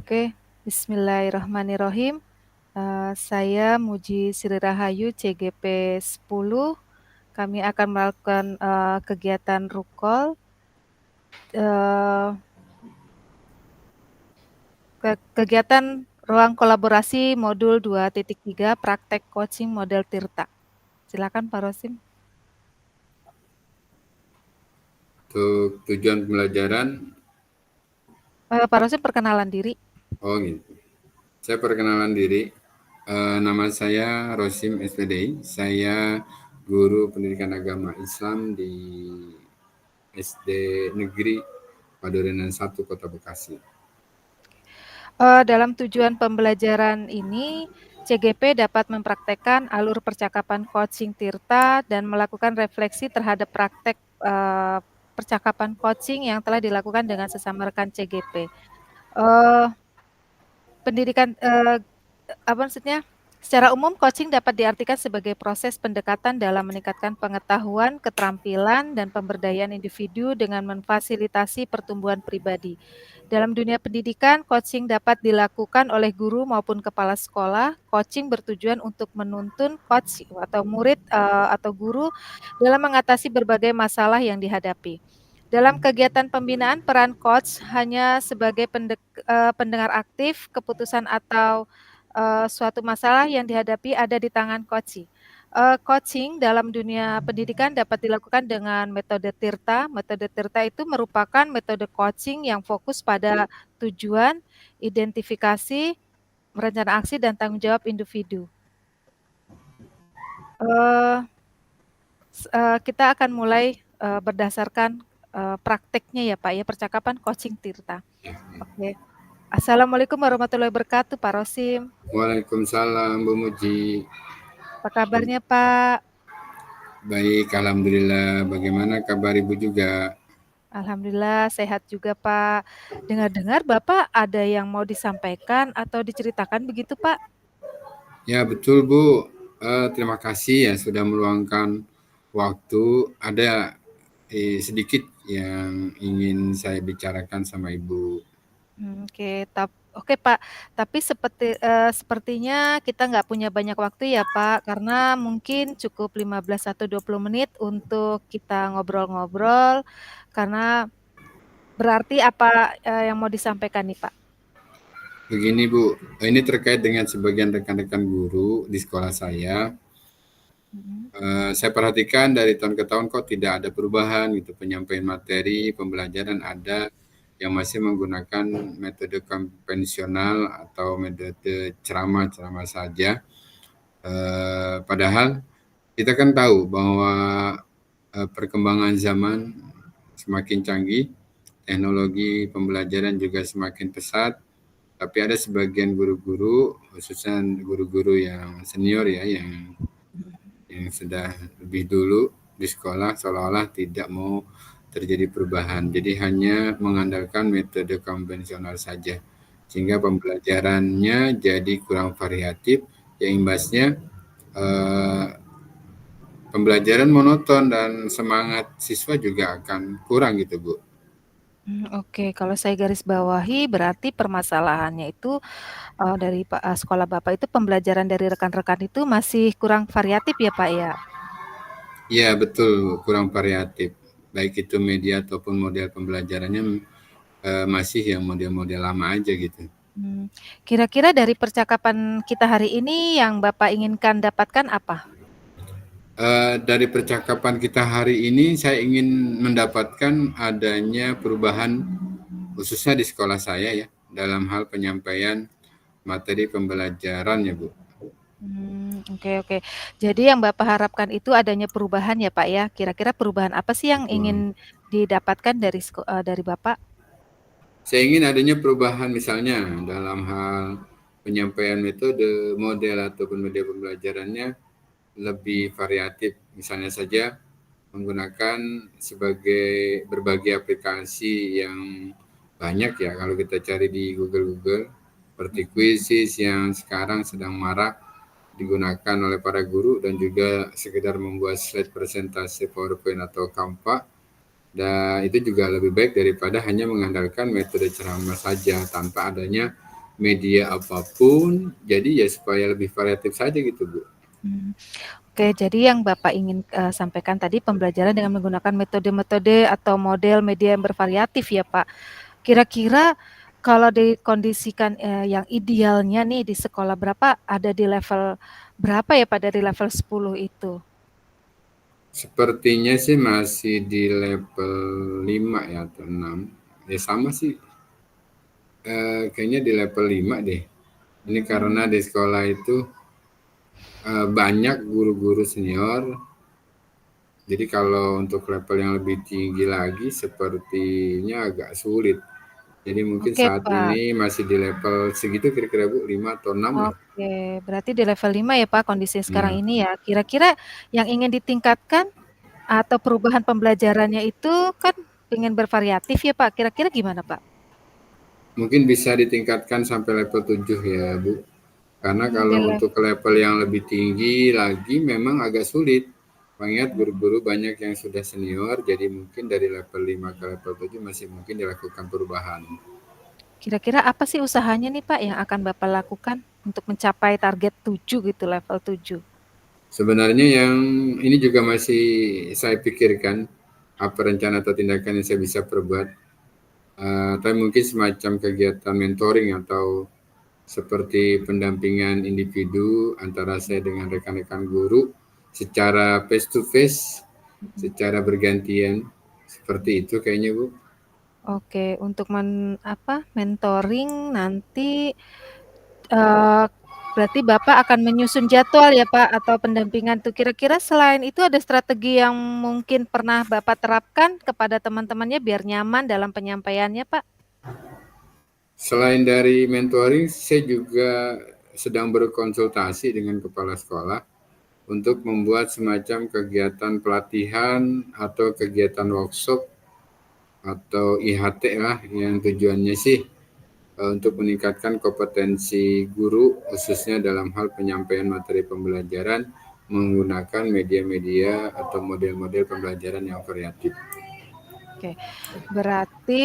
Oke, bismillahirrahmanirrahim. Saya Muji Sri Rahayu, CGP 10. Kami akan melakukan, kegiatan rukol, eee, kegiatan ruang kolaborasi modul 2.3 praktek coaching model Tirta. Silakan Pak Rosim. Untuk tujuan pembelajaran, Pak Rosim perkenalan diri. oh gitu. Saya perkenalan diri, nama saya Rosim SPDI, saya guru pendidikan agama Islam di SD Negeri Padurenan 1 Kota Bekasi. Dalam tujuan pembelajaran ini, CGP dapat mempraktekkan alur percakapan coaching Tirta dan melakukan refleksi terhadap praktek percakapan coaching yang telah dilakukan dengan sesama rekan CGP. Pendidikan, apa maksudnya? Secara umum, coaching dapat diartikan sebagai proses pendekatan dalam meningkatkan pengetahuan, keterampilan, dan pemberdayaan individu dengan memfasilitasi pertumbuhan pribadi. Dalam dunia pendidikan, coaching dapat dilakukan oleh guru maupun kepala sekolah. Coaching bertujuan untuk menuntun coach atau murid atau guru dalam mengatasi berbagai masalah yang dihadapi. Dalam kegiatan pembinaan, peran coach hanya sebagai pendengar aktif, keputusan atau suatu masalah yang dihadapi ada di tangan coachee. Coaching dalam dunia pendidikan dapat dilakukan dengan metode Tirta. Metode Tirta itu merupakan metode coaching yang fokus pada tujuan, identifikasi, rencana aksi, dan tanggung jawab individu. Kita akan mulai berdasarkan prakteknya ya Pak ya, percakapan coaching Tirta. Oke. Assalamualaikum warahmatullahi wabarakatuh Pak Rosim. Waalaikumsalam Bu Muji. Apa kabarnya Pak? Baik, alhamdulillah. Bagaimana kabar Ibu juga? Alhamdulillah sehat juga Pak. Dengar-dengar Bapak ada yang mau disampaikan atau diceritakan begitu Pak? Ya betul Bu. Terima kasih ya sudah meluangkan waktu. Ada sedikit yang ingin saya bicarakan sama Ibu. Oke Pak, tapi sepertinya kita nggak punya banyak waktu ya Pak, karena mungkin cukup 15 atau 20 menit untuk kita ngobrol-ngobrol, karena berarti apa, yang mau disampaikan nih Pak? Begini Bu, ini terkait dengan sebagian rekan-rekan guru di sekolah saya. Mhm. Saya perhatikan dari tahun ke tahun kok tidak ada perubahan gitu, penyampaian materi, pembelajaran ada yang masih menggunakan metode konvensional atau metode ceramah-ceramah saja. Padahal kita kan tahu bahwa perkembangan zaman semakin canggih, teknologi pembelajaran juga semakin pesat, tapi ada sebagian guru-guru, khususnya guru-guru yang senior ya, yang sudah lebih dulu di sekolah seolah-olah tidak mau terjadi perubahan. Jadi hanya mengandalkan metode konvensional saja. Sehingga pembelajarannya jadi kurang variatif, yang imbasnya eh, pembelajaran monoton dan semangat siswa juga akan kurang gitu Bu. Oke, kalau saya garis bawahi berarti permasalahannya itu, sekolah Bapak itu pembelajaran dari rekan-rekan itu masih kurang variatif ya Pak ya? Ya betul, kurang variatif. Baik itu media ataupun model pembelajarannya masih yang model-model lama aja gitu. Kira-kira dari percakapan kita hari ini yang Bapak inginkan dapatkan apa? Dari percakapan kita hari ini, saya ingin mendapatkan adanya perubahan khususnya di sekolah saya ya, dalam hal penyampaian materi pembelajaran ya Bu. Oke oke. Jadi yang Bapak harapkan itu adanya perubahan ya, Pak, ya? Kira-kira perubahan apa sih yang Betul. ingin didapatkan dari Bapak? Saya ingin adanya perubahan misalnya dalam hal penyampaian metode, model ataupun media pembelajarannya lebih variatif. Misalnya saja menggunakan sebagai berbagai aplikasi yang banyak ya kalau kita cari di Google seperti Quizzes yang sekarang sedang marak digunakan oleh para guru dan juga sekedar membuat slide presentasi PowerPoint atau Canva, dan itu juga lebih baik daripada hanya mengandalkan metode ceramah saja tanpa adanya media apapun, jadi ya supaya lebih variatif saja gitu Bu. Oke, jadi yang Bapak ingin sampaikan tadi pembelajaran dengan menggunakan metode-metode atau model media yang bervariatif ya Pak. Kira-kira kalau dikondisikan yang idealnya nih di sekolah berapa, ada di level berapa ya Pak dari level 10 itu? Sepertinya sih masih di level 5 ya atau 6. Ya sama sih, kayaknya di level 5 deh. Ini karena Hmm, di sekolah itu banyak guru-guru senior, jadi kalau untuk level yang lebih tinggi lagi sepertinya agak sulit. Jadi mungkin oke saat Pak. ini masih di level segitu kira-kira Bu, 5 atau 6 lah. Oke, berarti di level 5 ya Pak kondisi sekarang Iya. ini ya. Kira-kira yang ingin ditingkatkan atau perubahan pembelajarannya itu kan pengen bervariatif ya Pak, kira-kira gimana Pak? Mungkin bisa ditingkatkan sampai level 7 ya Bu. Karena Di kalau level untuk level yang lebih tinggi lagi memang agak sulit. Mengingat guru-guru banyak yang sudah senior, jadi mungkin dari level 5 ke level 7 masih mungkin dilakukan perubahan. kira-kira apa sih usahanya nih Pak yang akan Bapak lakukan untuk mencapai target 7 gitu, level 7? Sebenarnya yang ini juga masih saya pikirkan, apa rencana atau tindakan yang saya bisa perbuat. Tapi mungkin semacam kegiatan mentoring atau seperti pendampingan individu antara saya dengan rekan-rekan guru secara face to face, Mhm. secara bergantian, seperti itu kayaknya Bu. Oke, untuk mentoring nanti, berarti Bapak akan menyusun jadwal ya, Pak, atau pendampingan tuh. Kira-kira selain itu ada strategi yang mungkin pernah Bapak terapkan kepada teman-temannya biar nyaman dalam penyampaiannya, Pak? Selain dari mentoring, saya juga sedang berkonsultasi dengan kepala sekolah untuk membuat semacam kegiatan pelatihan atau kegiatan workshop atau IHT lah yang tujuannya sih untuk meningkatkan kompetensi guru khususnya dalam hal penyampaian materi pembelajaran menggunakan media-media atau model-model pembelajaran yang variatif. Oke, berarti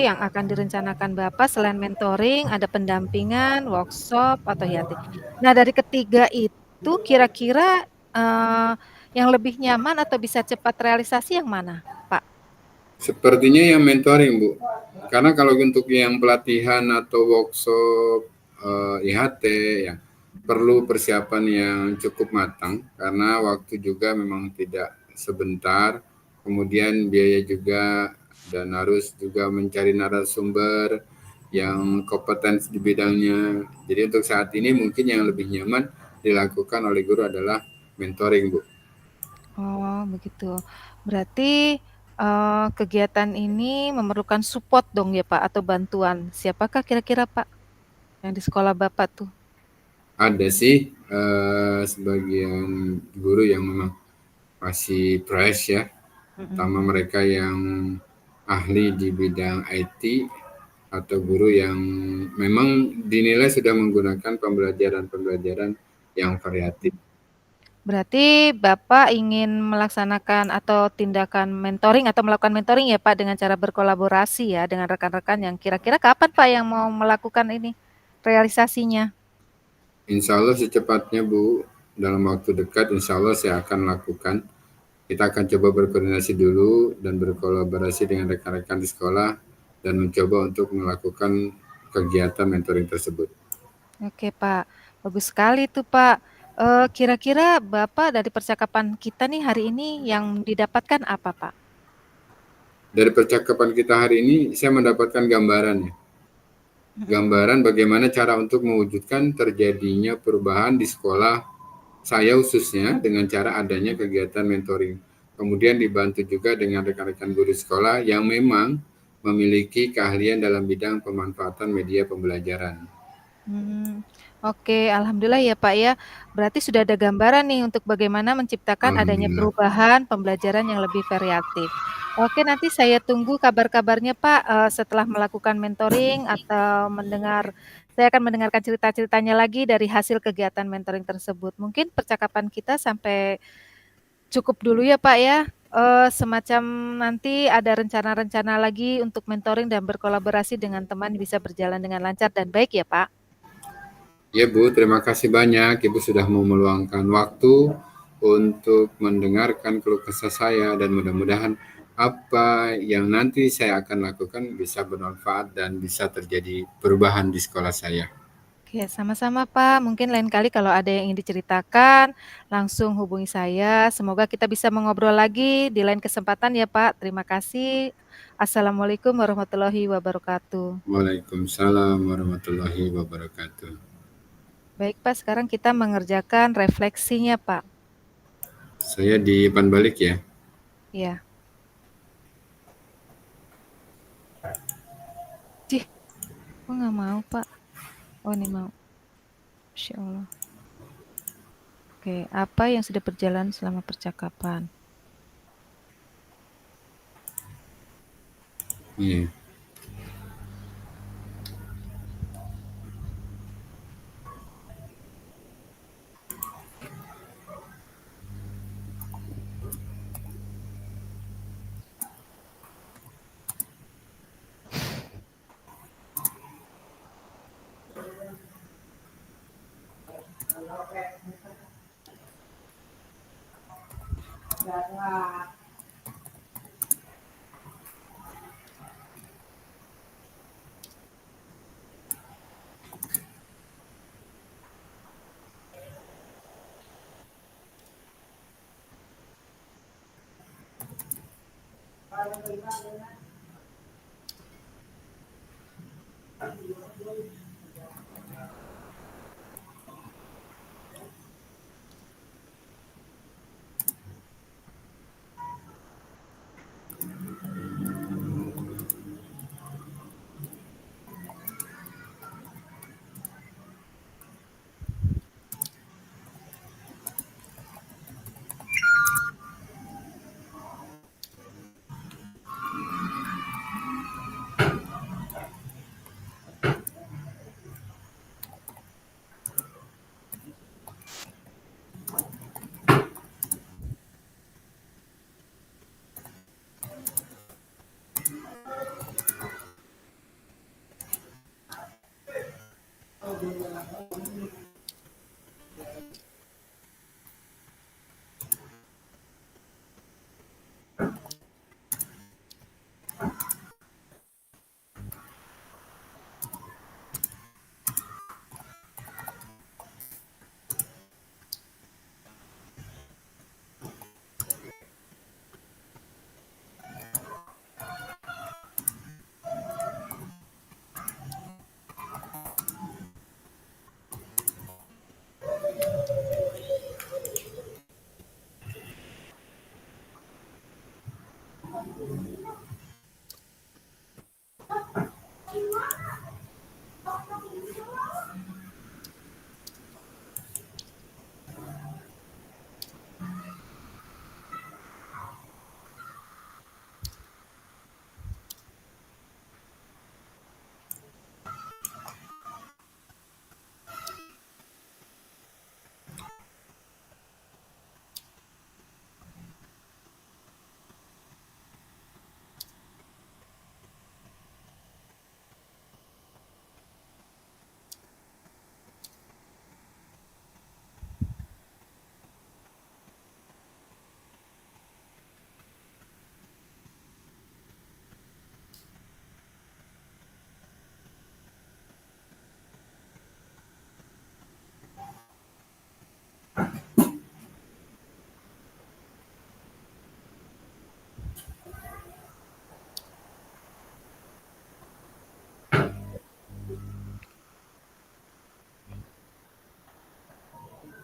yang akan direncanakan Bapak selain mentoring, ada pendampingan, workshop, atau IHT. Nah, dari ketiga itu kira-kira, eee, yang lebih nyaman atau bisa cepat realisasi yang mana, Pak? Sepertinya yang mentoring, Bu. Karena kalau untuk yang pelatihan atau workshop IHT ya perlu persiapan yang cukup matang karena waktu juga memang tidak sebentar. Kemudian biaya juga dan harus juga mencari narasumber yang kompeten di bidangnya. Jadi untuk saat ini mungkin yang lebih nyaman dilakukan oleh guru adalah mentoring, Bu. Oh, begitu. Berarti, kegiatan ini memerlukan support dong ya, Pak, atau bantuan. Siapakah kira-kira, Pak, yang di sekolah Bapak tuh? Ada sih sebagian guru yang memang masih fresh ya, terutama Mhm. mereka yang ahli di bidang IT atau guru yang memang dinilai sudah menggunakan pembelajaran-pembelajaran yang variatif. Berarti Bapak ingin melaksanakan atau tindakan mentoring atau melakukan mentoring ya, Pak, dengan cara berkolaborasi ya dengan rekan-rekan yang kira-kira kapan, Pak, yang mau melakukan ini, realisasinya? Insya Allah secepatnya Bu, dalam waktu dekat insya Allah saya akan lakukan. Kita akan coba berkoordinasi dulu dan berkolaborasi dengan rekan-rekan di sekolah dan mencoba untuk melakukan kegiatan mentoring tersebut. Oke, Pak, bagus sekali tuh, Pak. Kira-kira Bapak dari percakapan kita nih hari ini yang didapatkan apa, Pak? Dari percakapan kita hari ini, saya mendapatkan gambaran ya. Mhm. Gambaran bagaimana cara untuk mewujudkan terjadinya perubahan di sekolah saya khususnya dengan cara adanya kegiatan mentoring. Kemudian dibantu juga dengan rekan-rekan guru sekolah yang memang memiliki keahlian dalam bidang pemanfaatan media pembelajaran. Mmm, oke, alhamdulillah ya, Pak, ya. Berarti sudah ada gambaran nih untuk bagaimana menciptakan adanya Alhamdulillah. perubahan pembelajaran yang lebih variatif. Oke, nanti saya tunggu kabar-kabarnya, Pak, setelah melakukan mentoring atau saya akan mendengarkan cerita-ceritanya lagi dari hasil kegiatan mentoring tersebut. Mungkin percakapan kita sampai cukup dulu ya, Pak, ya. Semacam nanti ada rencana-rencana lagi untuk mentoring dan berkolaborasi dengan teman bisa berjalan dengan lancar dan baik ya, Pak? Ya Bu, terima kasih banyak Ibu sudah mau meluangkan waktu untuk mendengarkan keluh kesah saya dan mudah-mudahan apa yang nanti saya akan lakukan bisa bermanfaat dan bisa terjadi perubahan di sekolah saya. Oke, sama-sama, Pak. Mungkin lain kali kalau ada yang ingin diceritakan, langsung hubungi saya. Semoga kita bisa mengobrol lagi di lain kesempatan ya, Pak. Terima kasih. Assalamualaikum warahmatullahi wabarakatuh. Waalaikumsalam warahmatullahi wabarakatuh. Baik, Pak, sekarang kita mengerjakan refleksinya, Pak. Saya di depan balik ya. Ya. Cih, kok nggak mau, Pak? Oh, ini mau. Masya Allah. Oke, apa yang sudah berjalan selama percakapan? Iya.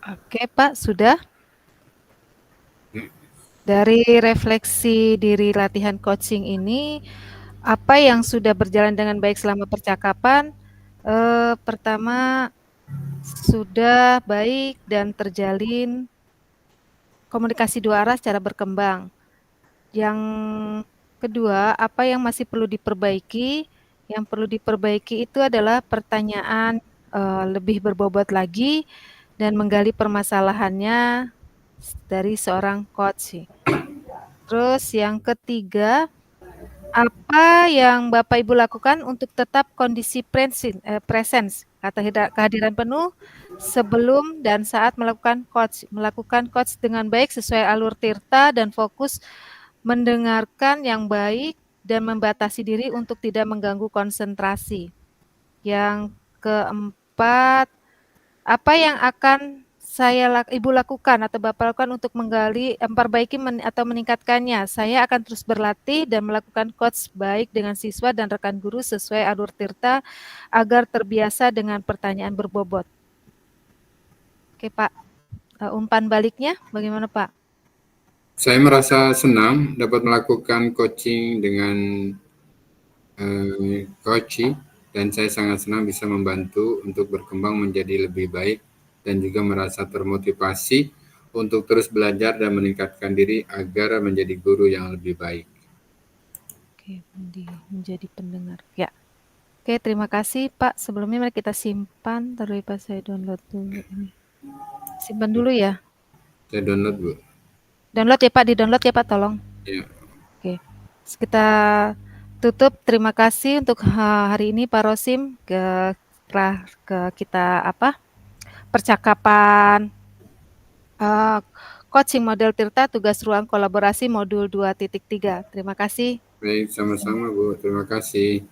Oke, Pak, sudah. Dari refleksi diri latihan coaching ini, apa yang sudah berjalan dengan baik selama percakapan? Pertama, sudah baik dan terjalin komunikasi dua arah secara berkembang. Yang kedua, apa yang masih perlu diperbaiki? Yang perlu diperbaiki itu adalah pertanyaan lebih berbobot lagi dan menggali permasalahannya dari seorang coach. Terus yang ketiga, apa yang Bapak Ibu lakukan untuk tetap kondisi presence atau kehadiran penuh sebelum dan saat melakukan coach dengan baik sesuai alur tirta dan fokus mendengarkan yang baik dan membatasi diri untuk tidak mengganggu konsentrasi. Yang keempat, apa yang akan Ibu lakukan atau Bapak lakukan untuk memperbaiki atau meningkatkannya? Saya akan terus berlatih dan melakukan coach baik dengan siswa dan rekan guru sesuai alur tirta agar terbiasa dengan pertanyaan berbobot. Oke Pak, umpan baliknya bagaimana Pak? Saya merasa senang dapat melakukan coaching dengan coaching dan saya sangat senang bisa membantu untuk berkembang menjadi lebih baik dan juga merasa termotivasi untuk terus belajar dan meningkatkan diri agar menjadi guru yang lebih baik. Oke, menjadi pendengar. Ya. Oke, terima kasih Pak. Sebelumnya mari kita simpan, taruh Pak saya download dulu ini. Simpan dulu ya. Saya download, Bu. Download ya Pak, di-download ya Pak, tolong. Ya. Oke. Terus kita tutup. Terima kasih untuk hari ini Pak Rosim ke kita percakapan coaching model Tirta tugas ruang kolaborasi modul 2.3. Terima kasih. Baik, sama-sama Bu. Terima kasih.